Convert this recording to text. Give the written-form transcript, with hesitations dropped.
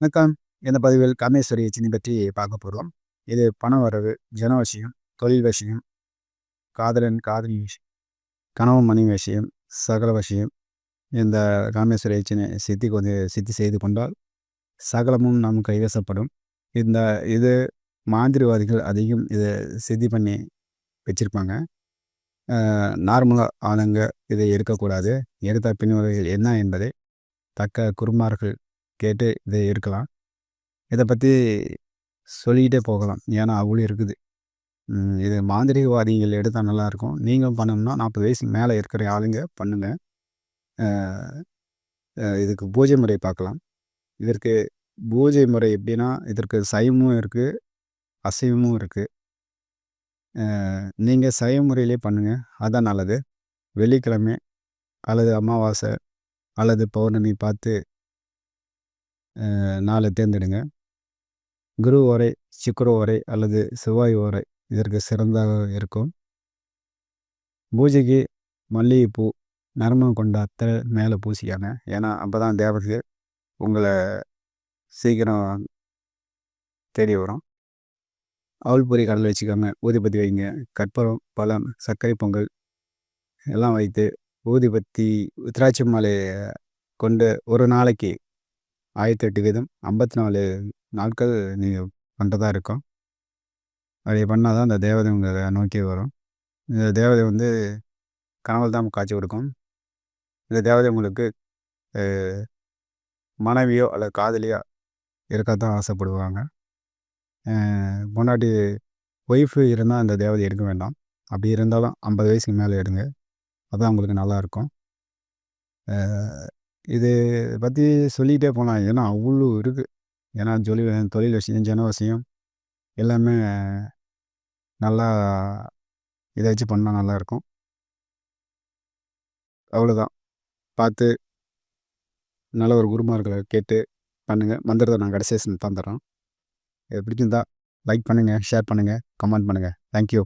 வணக்கம். இந்த பதிவில் காமேஸ்வரி எச்சினி பற்றி பார்க்க போகிறோம். இது பண வரவு, ஜன விஷயம், தொழில் விஷயம், காதலன் காதலி விஷயம், கணவன் மனைவி விஷயம், சகல விஷயம். இந்த காமேஸ்வரி எச்சினை சித்தி செய்து கொண்டால் சகலமும் நம் கைவசப்படும். இந்த இது மாந்திரிவாதிகள் அதிகம் இதை சித்தி பண்ணி வச்சுருப்பாங்க. நார்மலாக ஆளுங்க இதை எடுக்கக்கூடாது. எடுத்த பின்வரைகள் என்ன என்பதை தக்க குருமார்கள் கேட்டு இதை எடுக்கலாம். இதை பற்றி சொல்லிக்கிட்டே போகலாம். ஏன்னா அவ்வளோ இருக்குது. இது மாந்திரீகவாதிகள் எடுத்தால் நல்லாயிருக்கும். நீங்களும் பண்ணணும்னா 40 வயசுக்கு மேலே இருக்கிற ஆளுங்க பண்ணுங்க. இதுக்கு பூஜை முறை பார்க்கலாம். இதற்கு பூஜை முறை எப்படின்னா, இதற்கு சைவமும் இருக்குது, அசைவமும் இருக்குது. நீங்கள் சைவ முறையிலே பண்ணுங்கள், அதுதான் நல்லது. வெள்ளிக்கிழமை அல்லது அமாவாசை அல்லது பௌர்ணமி பார்த்து நாளை தேர்ந்தெடுங்க. குரு ஓரை, சுக்கிர ஓரை அல்லது செவ்வாய் ஓரை இதற்கு சிறந்தாக இருக்கும். பூஜைக்கு மல்லிகைப்பூ, நறுமணம் கொண்ட அத்தரை மேலே பூசிக்காங்க. ஏன்னா அப்போ தான் தேவதைகள் உங்களை சீக்கிரம் தேடி வரும். அவல் பொரி கடலை வச்சுக்கோங்க. ஊதுபத்தி வைங்க. கற்பூரம், பழம், சர்க்கரை பொங்கல் எல்லாம் வைத்து ஊதுபத்தி திராட்சை மாலை கொண்டு ஒரு நாளைக்கு 1008 வீதம் 54 நாட்கள் நீங்கள் பண்ணுறதா இருக்கும். அப்படி பண்ணால் தான் அந்த தேவதை உங்களை நோக்கி வரும். இந்த தேவதை வந்து கனவுல தான் காட்சி கொடுக்கும். இந்த தேவதை உங்களுக்கு மனைவியோ அல்லது காதலியோ இருக்கத்தான் ஆசைப்படுவாங்க. பொண்டாட்டி ஒய்ஃபு இருந்தால் அந்த தேவதை எடுக்க வேண்டாம். அப்படி இருந்தாலும் 50 வயசுக்கு மேலே எடுங்க. அதுதான் உங்களுக்கு நல்லாயிருக்கும். இது பற்றி சொல்லிக்கிட்டே போகலாம். ஏன்னா அவ்வளோ இருக்குது. ஏன்னா தொழில் விஷயம், ஜன விஷயம் எல்லாமே நல்லா இதை வச்சு பண்ணால் நல்லாயிருக்கும். அவ்வளோதான். பார்த்து நல்ல ஒரு குருமார்களை கேட்டு பண்ணுங்கள். மந்திரத்தை நான் கடைசியாக தந்துடுறோம். இது பிடிச்சிருந்தா லைக் பண்ணுங்கள், ஷேர் பண்ணுங்கள், கமெண்ட் பண்ணுங்கள். தேங்க்யூ.